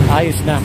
Ayos na.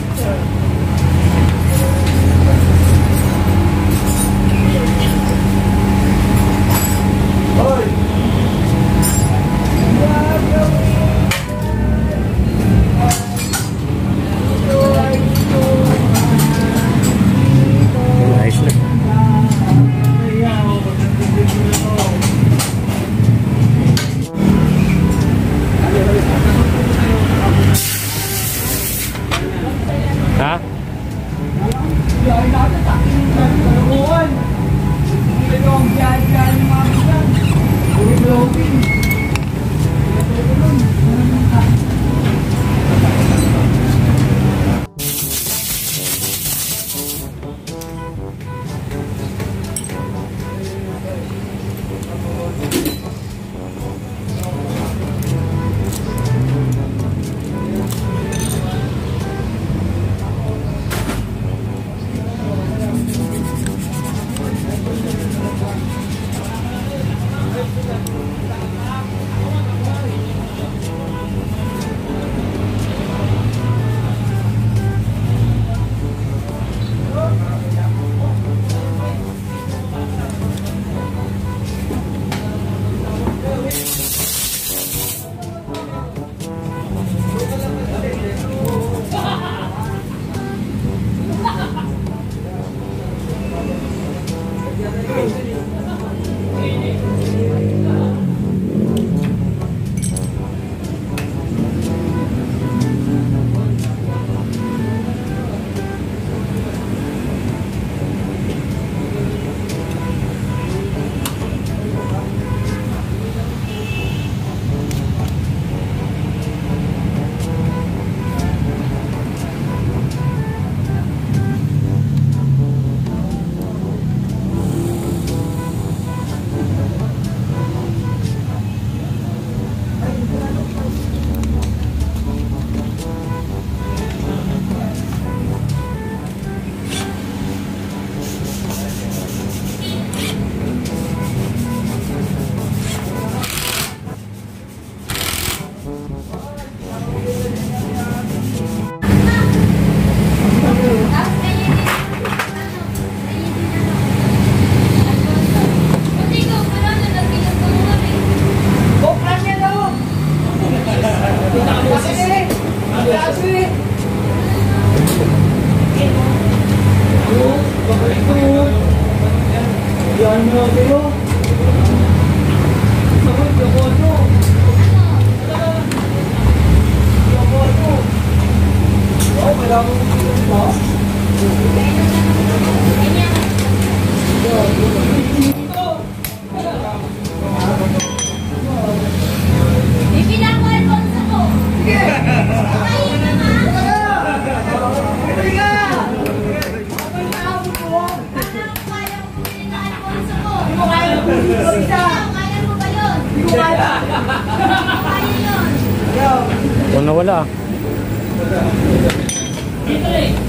Kung nawala.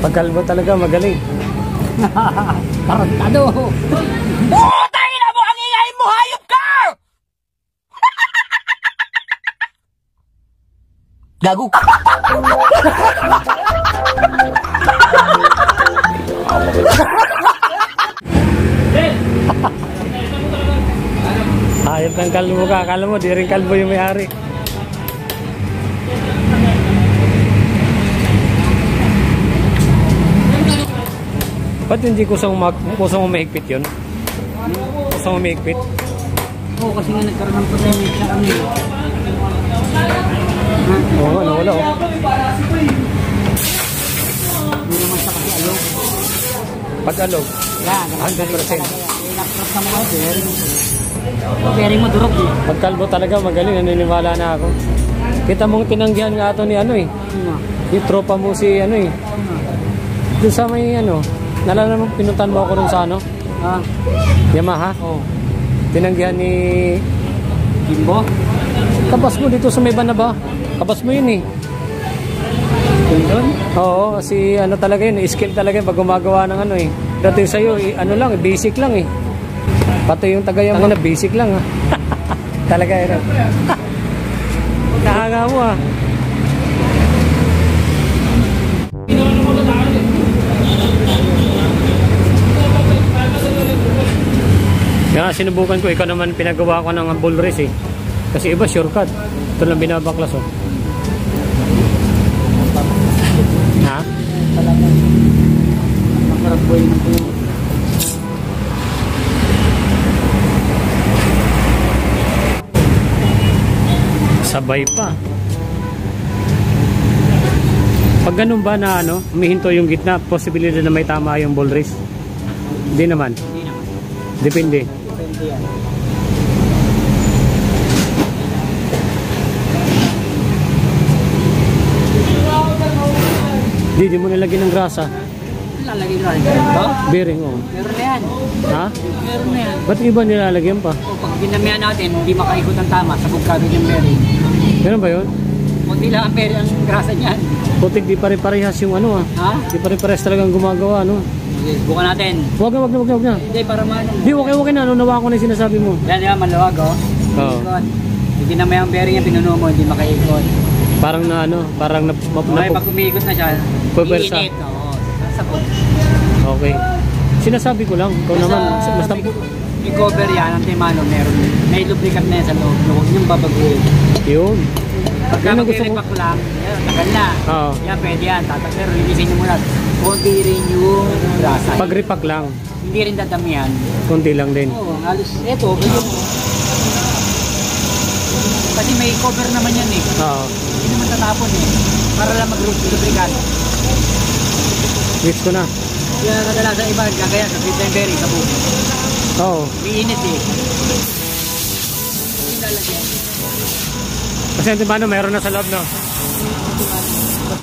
Pagkalbo talaga magaling. Tarantado. Putang ina mo! Ang ingay mo! Hayop ka! Gago. Hayop ng kalbo ka. Akala mo, di rin kalbo yung may-ari. Ba't hindi kusang mahigpit yun? Kusang mahigpit? Oo, kasi nga nagkaroon ng pandemic sa kami. Oo nga, nawala oh. Hindi naman sa kasi alog. Pag alog? Yan, 100%. Nakrap na mga bearing. Bearing mo durog eh. Pag kalbo talaga magaling, naniniwala na ako. Kita mong tinanggihan nga ito ni ano eh. Yung tropa mo si ano eh. Doon sa may ano. Nalala mo, pinuntan mo ako dun sa ano? Ah. Yamaha? Oo. Tinanggihan ni Jimbo? Kabas mo dito sa may Banaba. Kabas mo yun eh. skill doon? Oo, kasi ano talaga yun, skill talaga yun pag gumagawa ng ano eh. Dati sa'yo, ano lang, basic lang eh. Pati yung tagayan mo na basic lang ha. Talaga yun. Nahanga mo ah. Kaya sinubukan ko, ikaw naman pinagawa ko ng bull race eh. Kasi iba shortcut. Ito lang binabaklas oh. Ha? Talaga. Makaragboy na po. Sabay pa. Pag ganun ba na ano, humihinto yung gitna, posibilidad na may tama yung ball race? Hindi naman. Hindi naman. Depende. Depende yan. Di mo nilagyan ng grasa. Lalagay ko rin. Ito? Bearing oh. Meron na yan. Ha? Meron na yan. Ba't iba nilalagyan pa? O, pag dinamihan natin, hindi makaikot ang tama sa bugkabit yung bearing. Meron ba yun? Kunti lang ang bearing ang grasa niyan. Putik di pare-parehas yung ano ah. Ha? Di pare-parehas talagang gumagawa ano. Okay, bukan natin. Wag na. Hindi, para maano. Di, okay na. Ano, nawa ko na yung sinasabi mo. Yan, yan, maluwag, oh. Oo. Ikot. Hindi dinamihan ang bearing yung pinuno mo, hindi makaikot. Parang na ano, parang Okay, pag umiikot na siya, Pupwersa. iinit. Oo. Sasabot. Okay. Sinasabi ko lang, ikaw naman, basta I-cover yan, ang timano, meron. May lubricant na yan sa loob. Huwag yung babaguhin. yun. Pagka Yan ang gusto ko. mag-repack lang, yan, tagal na. Oo. Yan, pwede yan. Pero linisin nyo muna. Kunti rin yung grasa. Pag-repack lang, Hindi rin dadamihan. konti lang din. Oo, halos. Eto, ganyan. Kasi may cover naman yan eh. Oo. Hindi naman tatapon eh. Para lang mag-lubricant. Gets ko na. Kaya kadalasan iba, gagaya sa free time bearing sa buko. Oo. May init eh. Hindi lalagyan. Kasi ang timano, meron na sa loob, no?